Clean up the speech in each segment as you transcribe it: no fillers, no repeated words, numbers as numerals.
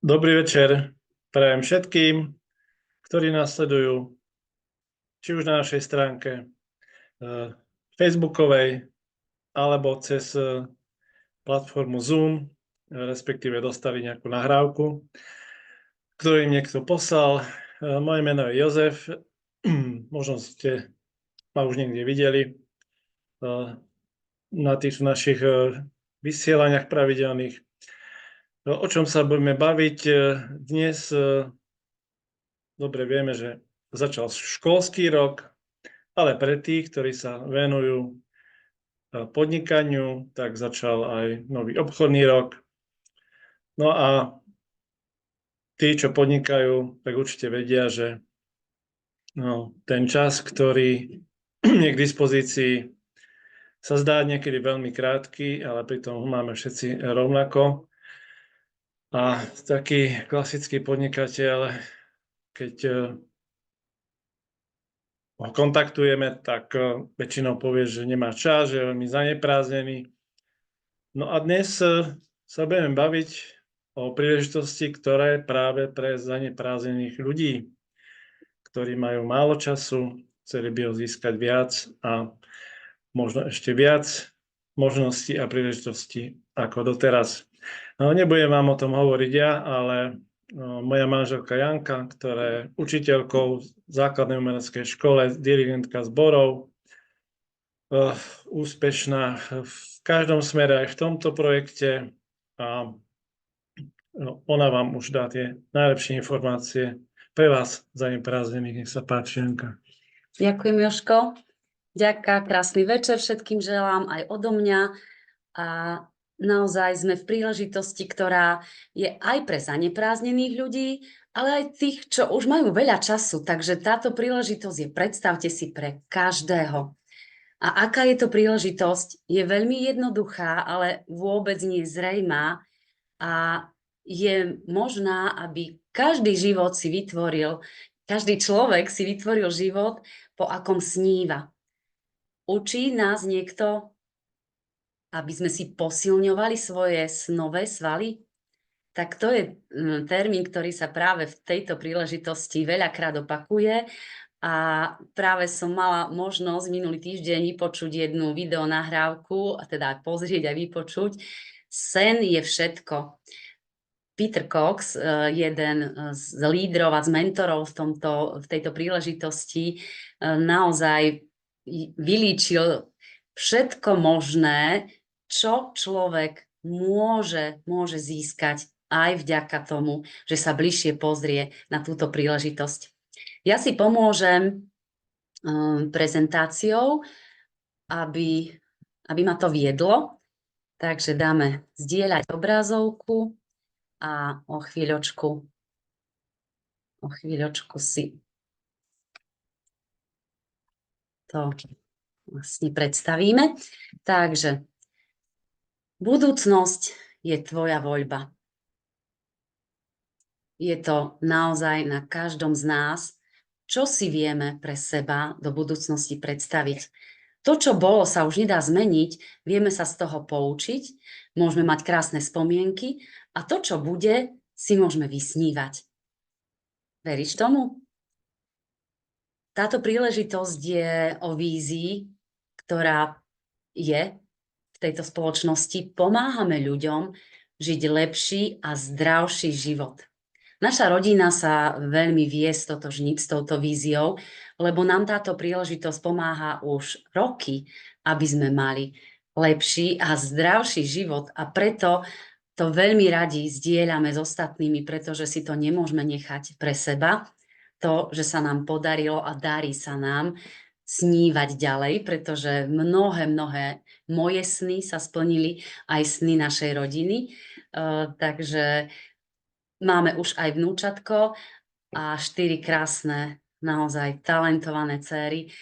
Dobrý večer prajem všetkým, ktorí nás sledujú, či už na našej stránke facebookovej, alebo cez platformu Zoom, respektíve dostali nejakú nahrávku, ktorú im niekto poslal. Moje meno je Jozef, možno ste ma už niekde videli na tých našich vysielaniach pravidelných. O čom sa budeme baviť dnes? Dobre vieme, že začal školský rok, ale pre tých, ktorí sa venujú podnikaniu, tak začal aj nový obchodný rok. No a tí, čo podnikajú, tak určite vedia, že ten čas, ktorý je k dispozícii, sa zdá niekedy veľmi krátky, ale pritom ho máme všetci rovnako. A taký klasický podnikateľ, keď ho kontaktujeme, tak väčšinou povie, že nemá čas, že je veľmi zanepráznený. No a dnes sa budeme baviť o príležitosti, ktoré práve pre zanepráznených ľudí, ktorí majú málo času, chceli by ho získať viac a možno ešte viac možností a príležitostí ako doteraz. No, nebudem vám o tom hovoriť ja, ale moja manželka Janka, ktorá je učiteľkou v základnej umeleckej škole, dirigentka zborov, úspešná v každom smere, aj v tomto projekte, a ona vám už dá tie najlepšie informácie pre vás zanepráznených. Nech sa páči, Janka. Ďakujem, Jožko. Ďakujem, krásny večer všetkým želám aj odo mňa. A naozaj sme v príležitosti, ktorá je aj pre zanepráznených ľudí, ale aj tých, čo už majú veľa času. Takže táto príležitosť je, predstavte si, pre každého. A aká je to príležitosť? Je veľmi jednoduchá, ale vôbec nie zrejmá. A je možná, aby každý život si vytvoril, každý človek si vytvoril život, po akom sníva. Učí nás niekto, aby sme si posilňovali svoje snové svaly? Tak to je termín, ktorý sa práve v tejto príležitosti veľakrát opakuje. A práve som mala možnosť minulý týždeň vypočuť jednu videonahrávku, a teda pozrieť a vypočuť. Sen je všetko. Peter Cox, jeden z lídrov a z mentorov v tejto príležitosti, naozaj vylíčil všetko možné, čo človek môže získať aj vďaka tomu, že sa bližšie pozrie na túto príležitosť. Ja si pomôžem prezentáciou, aby ma to viedlo. Takže dáme zdieľať obrazovku a o chvíľočku si to vlastne predstavíme. Takže budúcnosť je tvoja voľba. Je to naozaj na každom z nás, čo si vieme pre seba do budúcnosti predstaviť. To, čo bolo, sa už nedá zmeniť, vieme sa z toho poučiť, môžeme mať krásne spomienky a to, čo bude, si môžeme vysnívať. Veríš tomu? Táto príležitosť je o vízii, ktorá je v tejto spoločnosti. Pomáhame ľuďom žiť lepší a zdravší život. Naša rodina sa veľmi vie stotožniť s touto víziou, lebo nám táto príležitosť pomáha už roky, aby sme mali lepší a zdravší život. A preto to veľmi radi zdieľame s ostatnými, pretože si to nemôžeme nechať pre seba. To, že sa nám podarilo a darí sa nám snívať ďalej, pretože mnohé moje sny sa splnili, aj sny našej rodiny. Takže máme už aj vnúčatko a 4 krásne, naozaj talentované dcéry.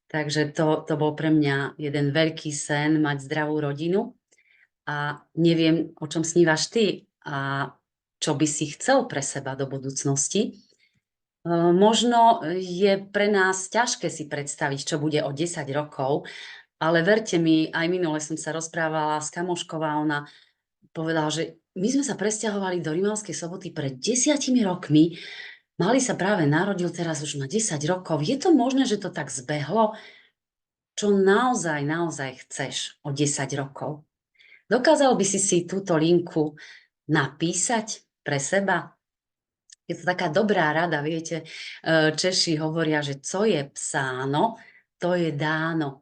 Takže to bol pre mňa jeden veľký sen, mať zdravú rodinu. A neviem, o čom snívaš ty a čo by si chcel pre seba do budúcnosti. Možno je pre nás ťažké si predstaviť, čo bude o 10 rokov, ale verte mi, aj minule som sa rozprávala s kamoškou a ona povedala, že my sme sa presťahovali do Rimavskej Soboty pred 10 rokmi. Mali sa práve narodil, teraz už má 10 rokov. Je to možné, že to tak zbehlo? Čo naozaj chceš o 10 rokov? Dokázal by si túto linku napísať pre seba? Je to taká dobrá rada, viete, Češi hovoria, že co je psáno, to je dáno.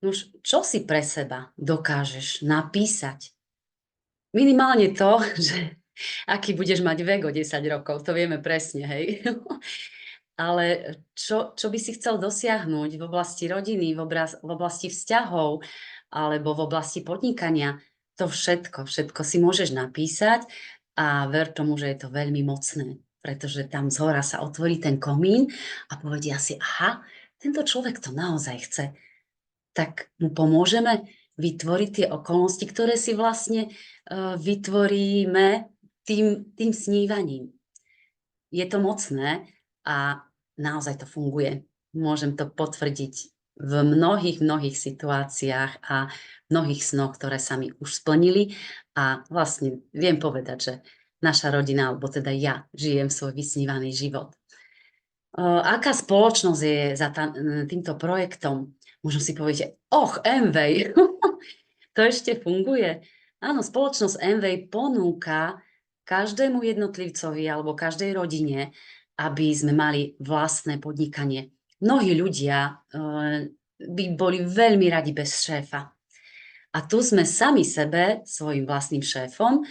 Už čo si pre seba dokážeš napísať? Minimálne to, že aký budeš mať vek o 10 rokov, to vieme presne, hej. Ale čo by si chcel dosiahnuť v oblasti rodiny, v oblasti vzťahov alebo v oblasti podnikania, to všetko si môžeš napísať a ver tomu, že je to veľmi mocné, pretože tam zhora sa otvorí ten komín a povedia si, aha, tento človek to naozaj chce, tak mu pomôžeme vytvoriť tie okolnosti, ktoré si vlastne vytvoríme tým snívaním. Je to mocné a naozaj to funguje. Môžem to potvrdiť v mnohých situáciách a mnohých snoch, ktoré sa mi už splnili a vlastne viem povedať, že naša rodina, alebo teda ja, žijem svoj vysnívaný život. Aká spoločnosť je za týmto projektom? Možno si poviete, Amway, to ešte funguje. Áno, spoločnosť Amway ponúka každému jednotlivcovi alebo každej rodine, aby sme mali vlastné podnikanie. Mnohí ľudia by boli veľmi radi bez šéfa. A tu sme sami sebe, svojim vlastným šéfom.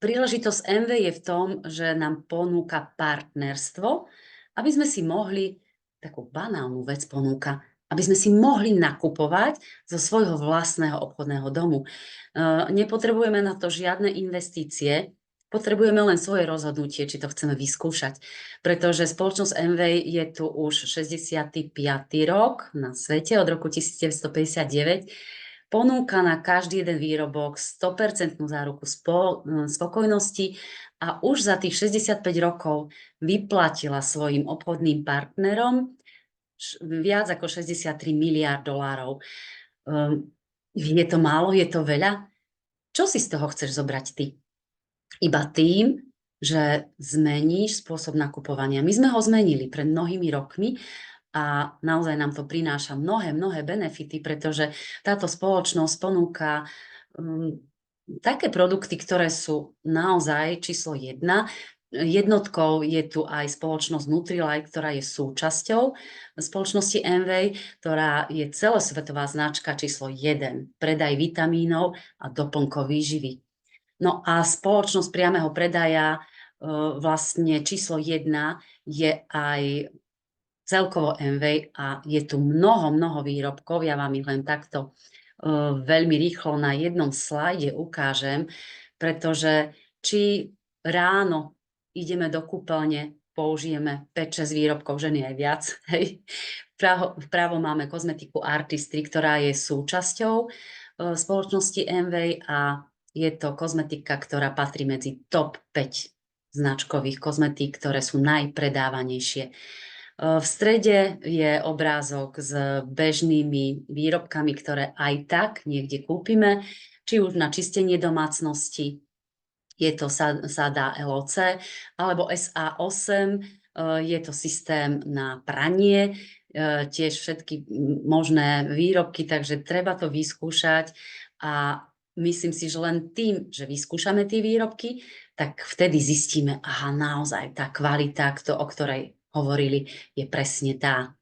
Príležitosť Amway je v tom, že nám ponúka partnerstvo, aby sme si mohli, takú banálnu vec ponúka, aby sme si mohli nakupovať zo svojho vlastného obchodného domu. Nepotrebujeme na to žiadne investície, potrebujeme len svoje rozhodnutie, či to chceme vyskúšať. Pretože spoločnosť Amway je tu už 65. rok na svete, od roku 1959. Ponúka na každý jeden výrobok 100% záruku spokojnosti a už za tých 65 rokov vyplatila svojim obchodným partnerom viac ako 63 miliárd dolárov. Je to málo? Je to veľa? Čo si z toho chceš zobrať ty? Iba tým, že zmeníš spôsob nakupovania. My sme ho zmenili pred mnohými rokmi a naozaj nám to prináša mnohé benefity, pretože táto spoločnosť ponúka také produkty, ktoré sú naozaj číslo 1. Jednotkou je tu aj spoločnosť Nutrilite, ktorá je súčasťou spoločnosti Amway, ktorá je celosvetová značka číslo 1, predaj vitamínov a doplnkov výživy. No a spoločnosť priameho predaja vlastne číslo 1 je aj celkovo Amway a je tu mnoho výrobkov. Ja vám ich len takto veľmi rýchlo na jednom slajde ukážem, pretože či ráno ideme do kúpeľne, použijeme 5-6 výrobkov, ženy aj viac. Hej. Vpravo máme kozmetiku Artistry, ktorá je súčasťou spoločnosti Amway a je to kozmetika, ktorá patrí medzi top 5 značkových kozmetík, ktoré sú najpredávanejšie. V strede je obrázok s bežnými výrobkami, ktoré aj tak niekde kúpime, či už na čistenie domácnosti, je to Sada LOC, alebo SA8, je to systém na pranie, tiež všetky možné výrobky, takže treba to vyskúšať a myslím si, že len tým, že vyskúšame tie výrobky, tak vtedy zistíme, aha, naozaj tá kvalita, o ktorej hovorili, je presne tá.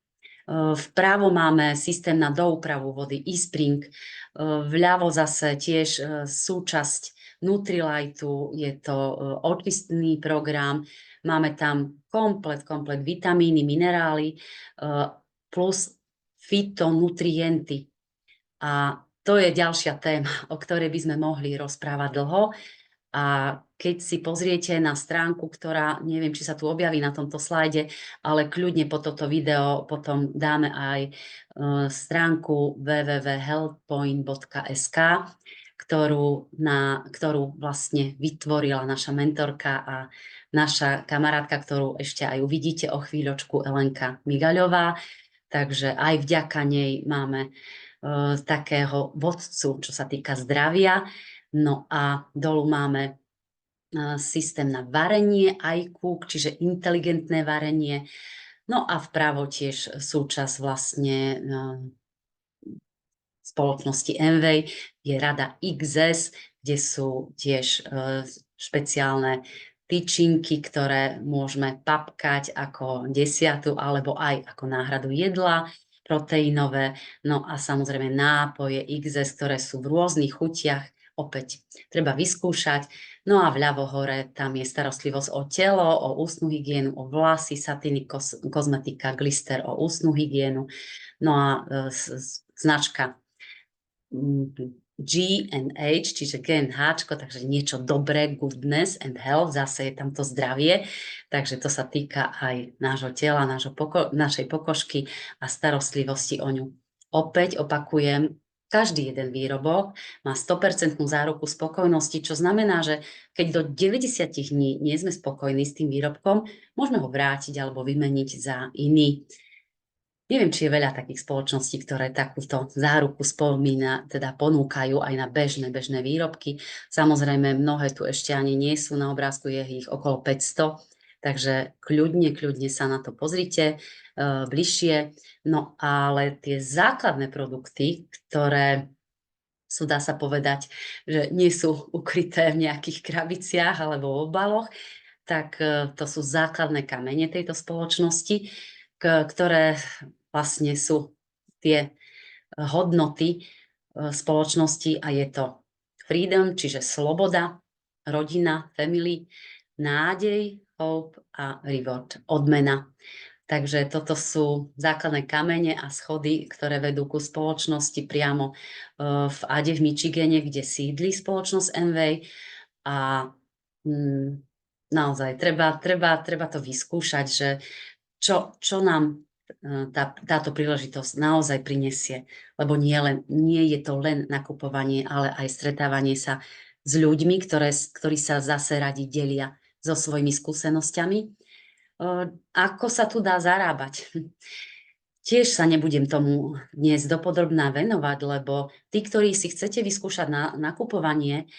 Vpravo máme systém na doúpravu vody eSpring, vľavo zase tiež súčasť Nutriliteu, je to očistný program, máme tam komplet vitamíny, minerály plus fytonutrienty. A to je ďalšia téma, o ktorej by sme mohli rozprávať dlho. A keď si pozriete na stránku, ktorá, neviem, či sa tu objaví na tomto slajde, ale kľudne po toto video potom dáme aj stránku www.healthpoint.sk, ktorú vlastne vytvorila naša mentorka a naša kamarátka, ktorú ešte aj uvidíte o chvíľočku, Elenka Migaľová. Takže aj vďaka nej máme takého vodcu, čo sa týka zdravia. No a dolu máme systém na varenie iCook, čiže inteligentné varenie. No a vpravo tiež súčasť vlastne spoločnosti Envej je rada XS, kde sú tiež špeciálne tyčinky, ktoré môžeme papkať ako desiatu alebo aj ako náhradu jedla proteínové. No a samozrejme nápoje XS, ktoré sú v rôznych chutiach. Opäť treba vyskúšať. No a vľavo hore tam je starostlivosť o telo, o ústnu hygienu, o vlasy, satiny, kozmetika, glister, o ústnu hygienu. No a značka G and H, čiže G and H, takže niečo dobré, goodness and health, zase je tam to zdravie, takže to sa týka aj nášho tela, našej pokožky a starostlivosti o ňu. Opäť opakujem, každý jeden výrobok má 100% záruku spokojnosti, čo znamená, že keď do 90 dní nie sme spokojní s tým výrobkom, môžeme ho vrátiť alebo vymeniť za iný. Neviem, či je veľa takých spoločností, ktoré takúto záruku teda ponúkajú aj na bežné výrobky. Samozrejme, mnohé tu ešte ani nie sú na obrázku, je ich okolo 500, takže kľudne sa na to pozrite bližšie. No ale tie základné produkty, ktoré sú, dá sa povedať, že nie sú ukryté v nejakých krabiciach alebo v obaloch, tak to sú základné kamene tejto spoločnosti, ktoré vlastne sú tie hodnoty spoločnosti a je to freedom, čiže sloboda, rodina, family, nádej, hope a reward, odmena. Takže toto sú základné kamene a schody, ktoré vedú ku spoločnosti priamo v Ade v Michigane, kde sídli spoločnosť Envej a naozaj treba to vyskúšať, že čo nám táto príležitosť naozaj prinesie, lebo nie je to len nakupovanie, ale aj stretávanie sa s ľuďmi, ktorí sa zase radi delia so svojimi skúsenosťami. Ako sa tu dá zarábať? Tiež sa nebudem tomu dnes dopodrobná venovať, lebo tí, ktorí si chcete vyskúšať nakupovanie,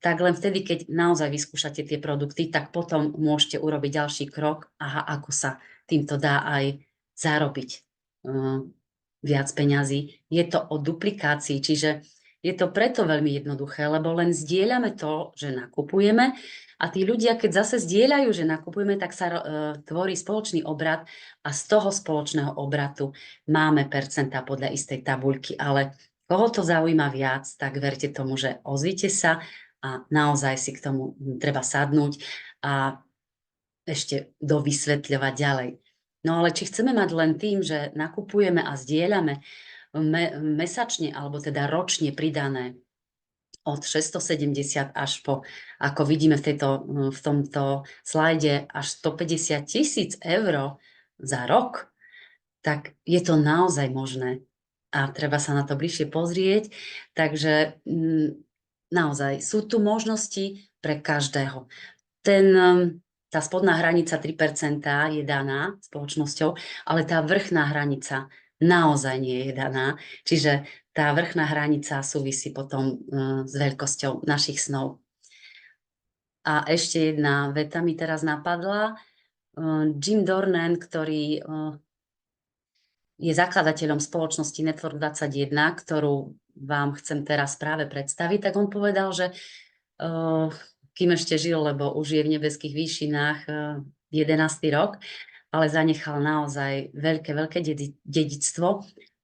tak len vtedy, keď naozaj vyskúšate tie produkty, tak potom môžete urobiť ďalší krok, ako sa týmto dá aj zarobiť viac peňazí. Je to o duplikácii, čiže je to preto veľmi jednoduché, lebo len zdieľame to, že nakupujeme a tí ľudia, keď zase zdieľajú, že nakupujeme, tak sa tvorí spoločný obrad a z toho spoločného obratu máme percentá podľa istej tabuľky, ale koho to zaujíma viac, tak verte tomu, že ozvite sa a naozaj si k tomu treba sadnúť a ešte dovysvetľovať ďalej. No ale či chceme mať len tým, že nakupujeme a zdieľame mesačne alebo teda ročne pridané od 670 až po, ako vidíme v tomto slajde, až 150 000 eur za rok, tak je to naozaj možné. A treba sa na to bližšie pozrieť. Takže naozaj sú tu možnosti pre každého. Tá spodná hranica 3% je daná spoločnosťou, ale tá vrchná hranica naozaj nie je daná. Čiže tá vrchná hranica súvisí potom s veľkosťou našich snov. A ešte jedna veta mi teraz napadla. Jim Dornan, ktorý je zakladateľom spoločnosti Network 21, ktorú vám chcem teraz práve predstaviť, tak on povedal, že kým ešte žil, lebo už je v nebeských výšinách 11. rok, ale zanechal naozaj veľké dedičstvo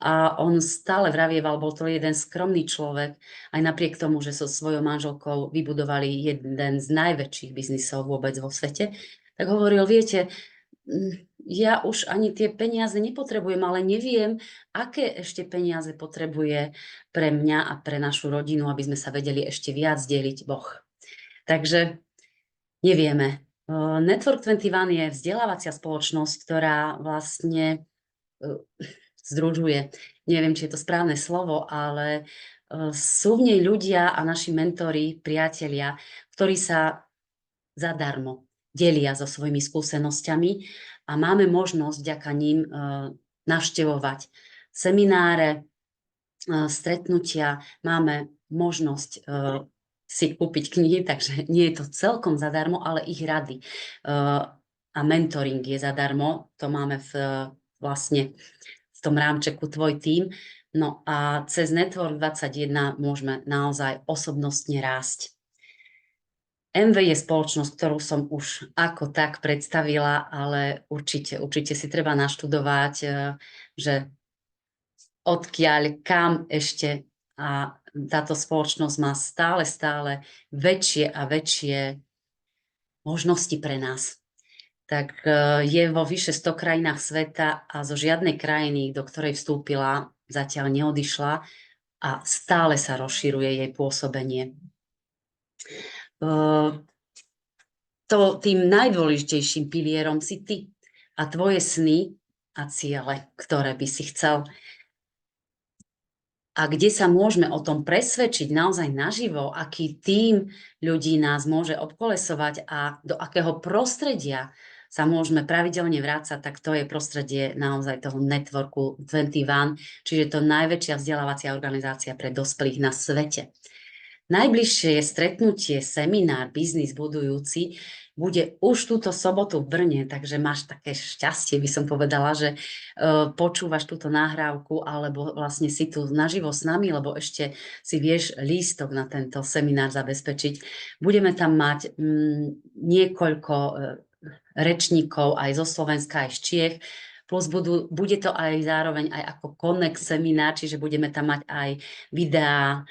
a on stále vravieval, bol to jeden skromný človek, aj napriek tomu, že so svojou manželkou vybudovali jeden z najväčších biznisov vôbec vo svete, tak hovoril, viete, ja už ani tie peniaze nepotrebujem, ale neviem, aké ešte peniaze potrebuje pre mňa a pre našu rodinu, aby sme sa vedeli ešte viac deliť Boh. Takže nevieme. Network 21 je vzdelávacia spoločnosť, ktorá vlastne združuje, neviem, či je to správne slovo, ale sú v nej ľudia a naši mentori, priatelia, ktorí sa zadarmo delia so svojimi skúsenosťami a máme možnosť vďaka ním navštevovať semináre, stretnutia, máme možnosť si kúpiť knihy, takže nie je to celkom zadarmo, ale ich rady a mentoring je zadarmo. To máme vlastne v tom rámčeku Tvoj tím. No a cez Network 21 môžeme naozaj osobnostne rásť. MV je spoločnosť, ktorú som už ako tak predstavila, ale určite si treba naštudovať, že odkiaľ, kam ešte a táto spoločnosť má stále väčšie a väčšie možnosti pre nás. Tak je vo vyše 100 krajinách sveta a zo žiadnej krajiny, do ktorej vstúpila, zatiaľ neodišla a stále sa rozširuje jej pôsobenie. Tým najdôležitejším pilierom si ty a tvoje sny a ciele, ktoré by si chcel. A kde sa môžeme o tom presvedčiť naozaj naživo, aký tím ľudí nás môže obkolesovať a do akého prostredia sa môžeme pravidelne vrácať, tak to je prostredie naozaj toho Networku 21, čiže to najväčšia vzdelávacia organizácia pre dospelých na svete. Najbližšie stretnutie, seminár Biznis budujúci bude už túto sobotu v Brne, takže máš také šťastie, by som povedala, že počúvaš túto nahrávku alebo vlastne si tu naživo s nami, lebo ešte si vieš lístok na tento seminár zabezpečiť. Budeme tam mať niekoľko rečníkov aj zo Slovenska, aj z Čiech, plus bude to aj zároveň aj ako connect seminár, čiže budeme tam mať aj videá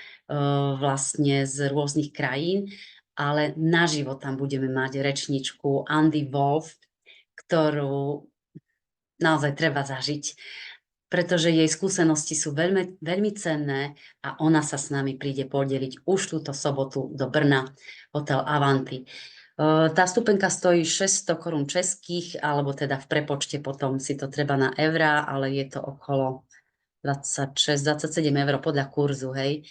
vlastne z rôznych krajín, ale naživo tam budeme mať rečničku Andy Wolf, ktorú naozaj treba zažiť, pretože jej skúsenosti sú veľmi cenné a ona sa s nami príde podeliť už túto sobotu do Brna, hotel Avanti. Tá stupenka stojí 600 korún českých, alebo teda v prepočte potom si to treba na eurá, ale je to okolo 26-27 eur podľa kurzu, hej.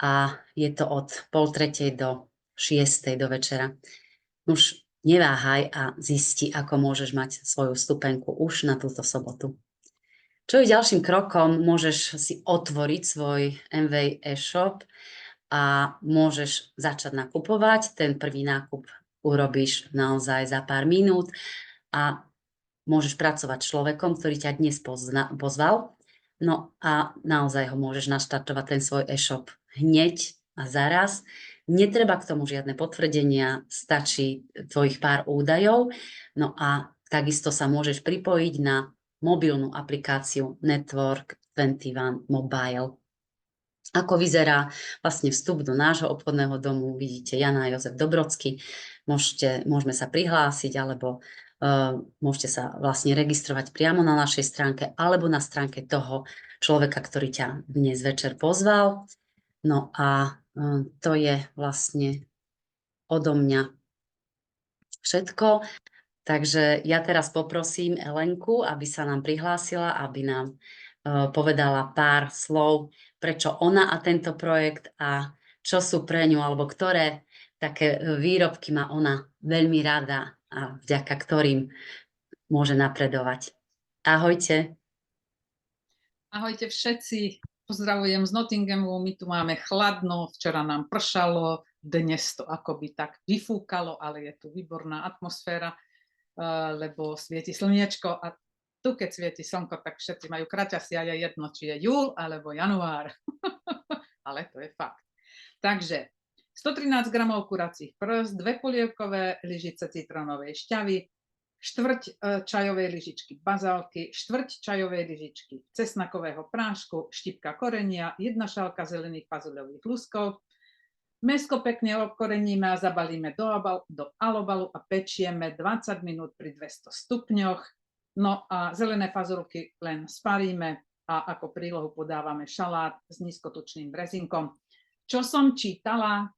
A je to od 2:30 do 6:00 do večera. Už neváhaj a zisti, ako môžeš mať svoju stupenku už na túto sobotu. Čo je ďalším krokom? Môžeš si otvoriť svoj MV e-shop a môžeš začať nakupovať. Ten prvý nákup urobíš naozaj za pár minút a môžeš pracovať s človekom, ktorý ťa dnes pozval. No a naozaj ho môžeš naštartovať ten svoj e-shop hneď a zaraz. Netreba k tomu žiadne potvrdenia, stačí tvojich pár údajov. No a takisto sa môžeš pripojiť na mobilnú aplikáciu Network 21 Mobile. Ako vyzerá vlastne vstup do nášho obchodného domu, vidíte Jana a Jozef Dobrocký. Môžeme sa prihlásiť, alebo môžete sa vlastne registrovať priamo na našej stránke alebo na stránke toho človeka, ktorý ťa dnes večer pozval. No a to je vlastne odo mňa všetko. Takže ja teraz poprosím Elenku, aby sa nám prihlásila, aby nám povedala pár slov, prečo ona a tento projekt a čo sú pre ňu, alebo ktoré také výrobky má ona veľmi rada a vďaka ktorým môže napredovať. Ahojte. Ahojte všetci. Pozdravujem z Nottinghamu. My tu máme chladno, včera nám pršalo, dnes to akoby tak vyfúkalo, ale je tu výborná atmosféra, lebo svieti slniečko a tu, keď svieti slnko, tak všetci majú kraťasy a je jedno, či je júl alebo január. Ale to je fakt. Takže 113 gramov kuracích prst, 2 polievkové lyžice citronovej šťavy, 1/4 čajovej lyžičky bazálky, 1/4 čajovej lyžičky cesnakového prášku, štipka korenia, 1 šálka zelených fazuľových lúskov. Mäsko pekne okoreníme a zabalíme do alobalu a pečieme 20 minút pri 200 stupňoch. No a zelené fazulky len sparíme a ako prílohu podávame šalát s nízkotučným brezinkom. Čo som čítala?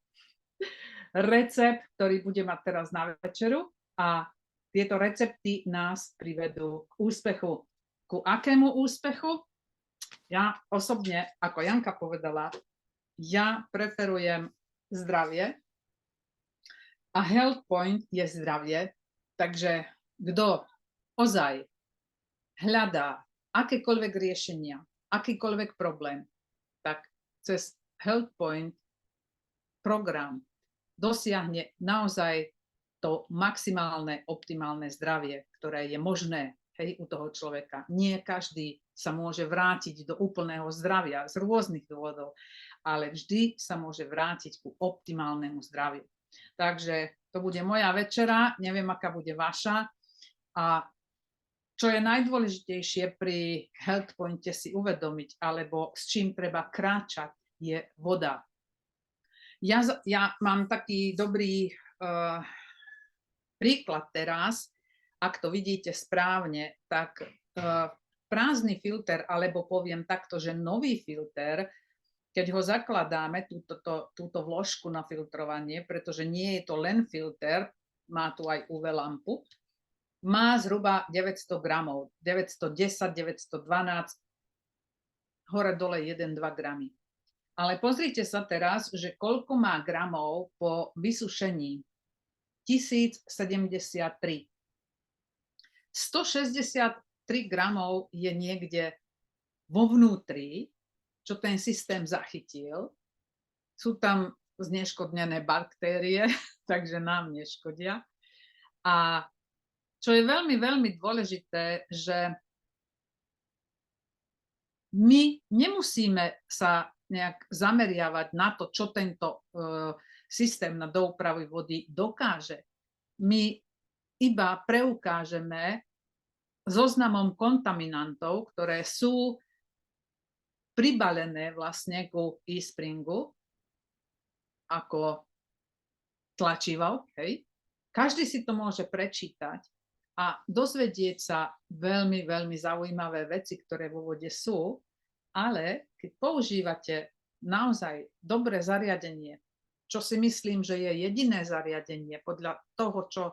Recept, ktorý budem mať teraz na večeru a tieto recepty nás privedú k úspechu. Ku akému úspechu? Ja osobne, ako Janka povedala, ja preferujem zdravie a Health Point je zdravie, takže kto ozaj hľadá akékoľvek riešenia, akýkoľvek problém, tak cez HealthPoint program dosiahne naozaj to maximálne, optimálne zdravie, ktoré je možné, hej, u toho človeka. Nie každý sa môže vrátiť do úplného zdravia z rôznych dôvodov, ale vždy sa môže vrátiť ku optimálnemu zdraviu. Takže to bude moja večera, neviem, aká bude vaša. A čo je najdôležitejšie pri HealthPointe si uvedomiť, alebo s čím treba kráčať, je voda. Ja mám taký dobrý príklad teraz, ak to vidíte správne, tak prázdny filter, alebo poviem takto, že nový filter, keď ho zakladáme, túto vložku na filtrovanie, pretože nie je to len filter, má tu aj UV lampu, má zhruba 900 gramov, 910, 912, hore-dole 1-2 gramy. Ale pozrite sa teraz, že koľko má gramov po vysušení. 1073. 163 gramov je niekde vo vnútri, čo ten systém zachytil. Sú tam zneškodnené baktérie, takže nám neškodia. A čo je veľmi, veľmi dôležité, že my nemusíme sa nejak zameriavať na to, čo tento systém na doúpravy vody dokáže. My iba preukážeme zoznamom kontaminantov, ktoré sú pribalené vlastne ku eSpringu ako tlačivo. Hej. Každý si to môže prečítať a dozvedieť sa veľmi, veľmi zaujímavé veci, ktoré vo vode sú, ale keď používate naozaj dobré zariadenie, čo si myslím, že je jediné zariadenie podľa toho, čo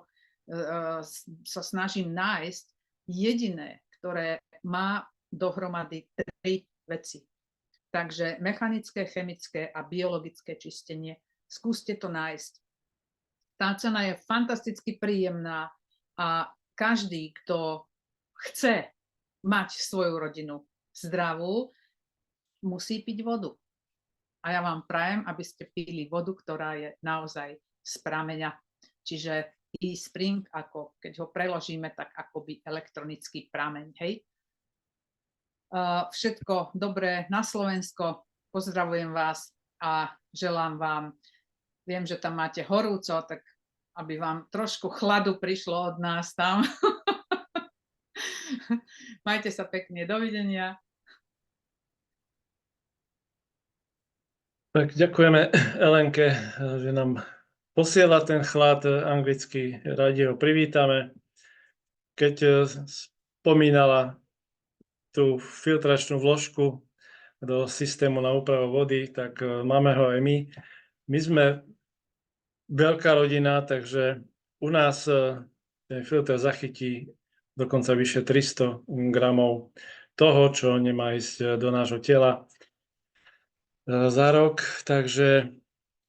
sa snažím nájsť, jediné, ktoré má dohromady 3 veci. Takže mechanické, chemické a biologické čistenie. Skúste to nájsť. Tá cena je fantasticky príjemná a každý, kto chce mať svoju rodinu zdravú, musí piť vodu. A ja vám prajem, aby ste pili vodu, ktorá je naozaj z prameňa. Čiže eSpring, ako keď ho preložíme, tak akoby elektronický prameň. Hej? Všetko dobré na Slovensko. Pozdravujem vás a želám vám, viem, že tam máte horúco, tak aby vám trošku chladu prišlo od nás tam. Majte sa pekne. Dovidenia. Tak ďakujeme Elenke, že nám posiela ten chlad anglicky. Radi ho privítame. Keď spomínala tú filtračnú vložku do systému na úpravu vody, tak máme ho aj my. My sme veľká rodina, takže u nás ten filter zachytí dokonca vyše 300 gramov toho, čo nemá ísť do nášho tela za rok, takže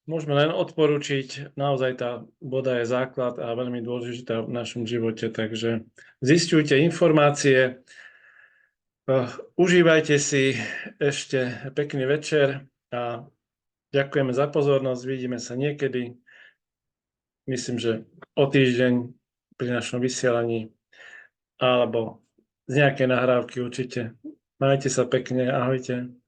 môžeme len odporučiť, naozaj tá voda je základ a veľmi dôležitá v našom živote, takže zisťujte informácie, užívajte si ešte pekný večer a ďakujeme za pozornosť, vidíme sa niekedy, myslím, že o týždeň pri našom vysielaní alebo z nejakej nahrávky určite. Majte sa pekne, ahojte.